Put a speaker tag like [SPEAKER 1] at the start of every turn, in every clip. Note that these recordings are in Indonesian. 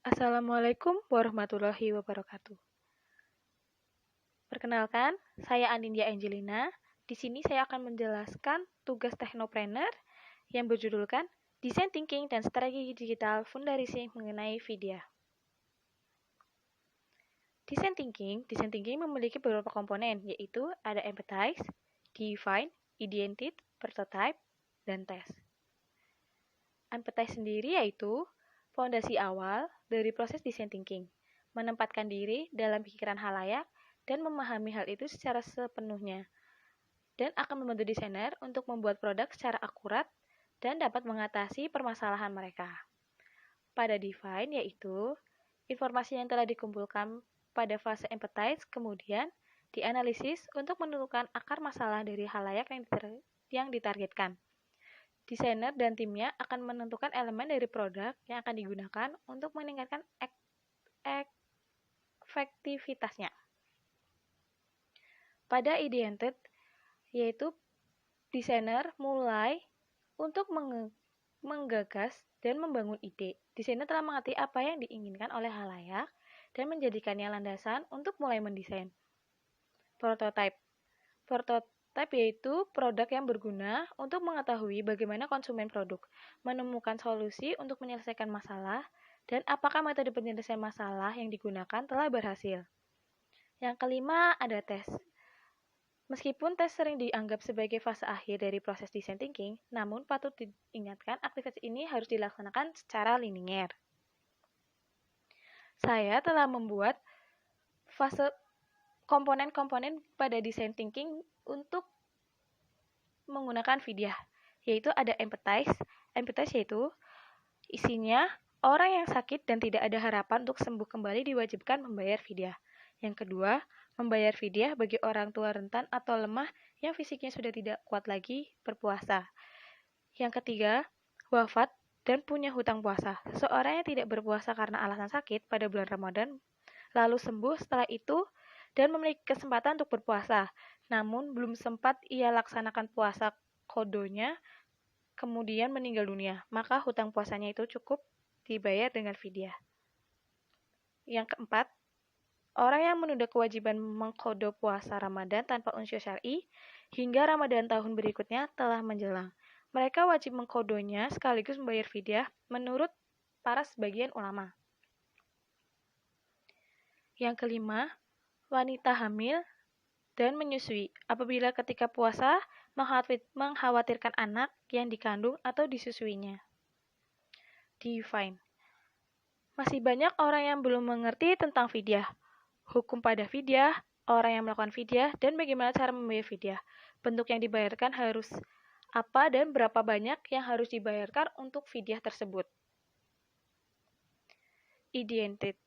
[SPEAKER 1] Assalamualaikum warahmatullahi wabarakatuh. Perkenalkan, saya Anindya Angelina. Di sini saya akan menjelaskan tugas Technopreneur yang berjudulkan Design Thinking dan Strategi Digital Fundraising mengenai Vidya. Design Thinking memiliki beberapa komponen, yaitu ada Empathize, Define, Identity, Prototype, dan Test. Empathize sendiri yaitu fondasi awal dari proses design thinking, menempatkan diri dalam pikiran halayak dan memahami hal itu secara sepenuhnya, dan akan membantu desainer untuk membuat produk secara akurat dan dapat mengatasi permasalahan mereka. Pada define yaitu informasi yang telah dikumpulkan pada fase empathize kemudian dianalisis untuk menentukan akar masalah dari halayak yang ditargetkan. Desainer dan timnya akan menentukan elemen dari produk yang akan digunakan untuk meningkatkan efektivitasnya. Pada identity, yaitu desainer mulai untuk menggagas dan membangun ide. Desainer telah mengerti apa yang diinginkan oleh halayak dan menjadikannya landasan untuk mulai mendesain. Prototype yaitu produk yang berguna untuk mengetahui bagaimana konsumen produk, menemukan solusi untuk menyelesaikan masalah, dan apakah metode penyelesaian masalah yang digunakan telah berhasil. Yang kelima ada tes. Meskipun tes sering dianggap sebagai fase akhir dari proses design thinking, namun patut diingatkan aktivitas ini harus dilaksanakan secara linier. Saya telah membuat fase komponen-komponen pada design thinking untuk menggunakan Vidya, yaitu ada empathize. Empathize yaitu isinya orang yang sakit dan tidak ada harapan untuk sembuh kembali diwajibkan membayar Vidya. Yang kedua, membayar fidyah bagi orang tua rentan atau lemah yang fisiknya sudah tidak kuat lagi berpuasa. Yang ketiga, wafat dan punya hutang puasa. Seseorang yang tidak berpuasa karena alasan sakit pada bulan Ramadan, lalu sembuh setelah itu dan memiliki kesempatan untuk berpuasa, namun belum sempat ia laksanakan puasa kodonya, kemudian meninggal dunia, maka hutang puasanya itu cukup dibayar dengan fidyah. Yang keempat, orang yang menunda kewajiban mengkodo puasa Ramadan tanpa unsur syar'i hingga Ramadan tahun berikutnya telah menjelang. Mereka wajib mengkodonya sekaligus membayar fidyah menurut para sebagian ulama. Yang kelima, wanita hamil dan menyusui apabila ketika puasa mengkhawatirkan anak yang dikandung atau disusuinya. Define. Masih banyak orang yang belum mengerti tentang fidyah. Hukum pada fidyah, orang yang melakukan fidyah, dan bagaimana cara membayar fidyah. Bentuk yang dibayarkan harus apa dan berapa banyak yang harus dibayarkan untuk fidyah tersebut. Identity.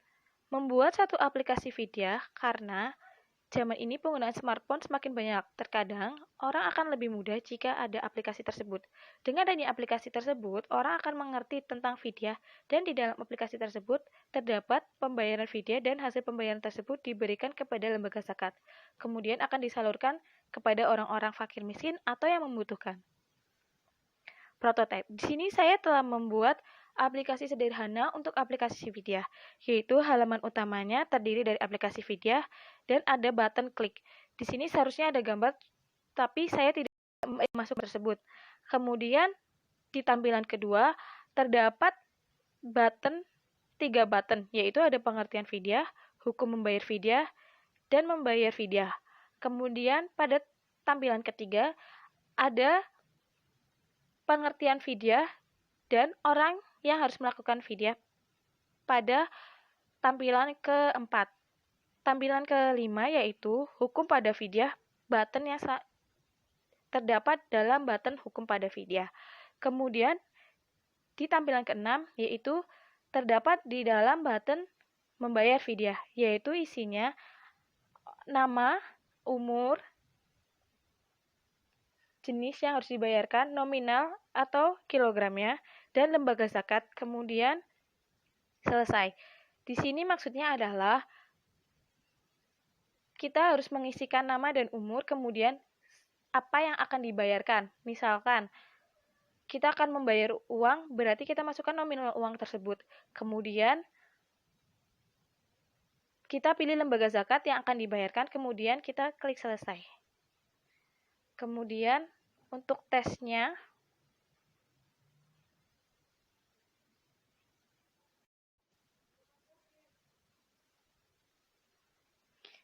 [SPEAKER 1] Membuat satu aplikasi fidyah karena zaman ini penggunaan smartphone semakin banyak. Terkadang, orang akan lebih mudah jika ada aplikasi tersebut. Dengan adanya aplikasi tersebut, orang akan mengerti tentang fidyah dan di dalam aplikasi tersebut terdapat pembayaran fidyah dan hasil pembayaran tersebut diberikan kepada lembaga zakat. Kemudian akan disalurkan kepada orang-orang fakir miskin atau yang membutuhkan. Prototype. Di sini saya telah membuat aplikasi sederhana untuk aplikasi fidyah, yaitu halaman utamanya terdiri dari aplikasi fidyah dan ada button klik. Di sini seharusnya ada gambar, tapi saya tidak masuk tersebut. Kemudian di tampilan kedua terdapat tiga button, yaitu ada pengertian fidyah, hukum membayar fidyah, dan membayar fidyah. Kemudian pada tampilan ketiga ada pengertian fidyah dan orang yang harus melakukan fidyah pada tampilan keempat. Tampilan kelima yaitu hukum pada fidyah, button yang terdapat dalam button hukum pada fidyah. Kemudian di tampilan keenam yaitu terdapat di dalam button membayar fidyah, yaitu isinya nama, umur, jenis yang harus dibayarkan, nominal atau kilogramnya, dan lembaga zakat, kemudian selesai. Di sini maksudnya adalah kita harus mengisikan nama dan umur, kemudian apa yang akan dibayarkan. Misalkan, kita akan membayar uang, berarti kita masukkan nominal uang tersebut. Kemudian, Kita pilih lembaga zakat yang akan dibayarkan, kemudian kita klik selesai. Kemudian untuk tesnya,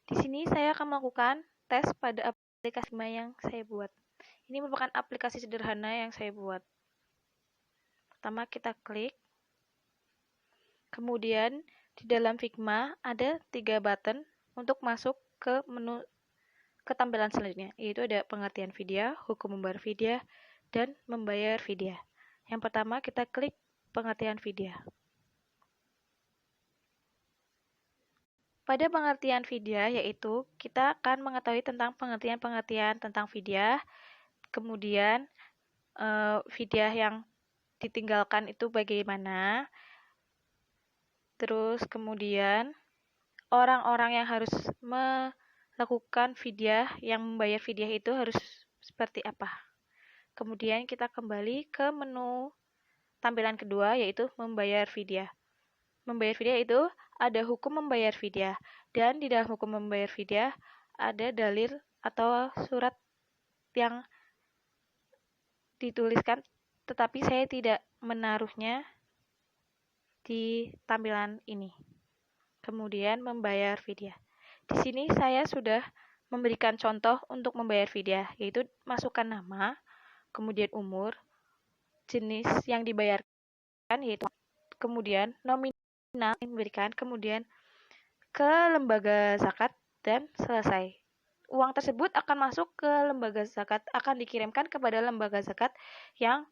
[SPEAKER 1] di sini saya akan melakukan tes pada aplikasi yang saya buat. Ini merupakan aplikasi sederhana yang saya buat. Pertama kita klik, kemudian di dalam Figma ada 3 button untuk masuk ke menu ke tampilan selanjutnya, yaitu ada pengertian vidya, hukum membayar vidya, dan membayar vidya. Yang pertama kita klik pengertian vidya. Pada pengertian vidya yaitu kita akan mengetahui tentang pengertian-pengertian tentang vidya, kemudian vidya yang ditinggalkan itu bagaimana, terus kemudian orang-orang yang harus melakukan vidya, yang membayar vidya itu harus seperti apa. Kemudian kita kembali ke menu tampilan kedua yaitu membayar vidya. Membayar vidya itu ada hukum membayar vidya, dan di dalam hukum membayar vidya ada dalil atau surat yang dituliskan, tetapi saya tidak menaruhnya di tampilan ini. Kemudian membayar vidya. Di sini saya sudah memberikan contoh untuk membayar vidya, yaitu masukkan nama, kemudian umur, jenis yang dibayarkan yaitu, kemudian nominal yang diberikan, kemudian ke lembaga zakat, dan selesai. Uang tersebut akan masuk ke lembaga zakat, akan dikirimkan kepada lembaga zakat yang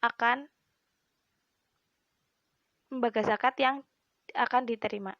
[SPEAKER 1] akan diterima.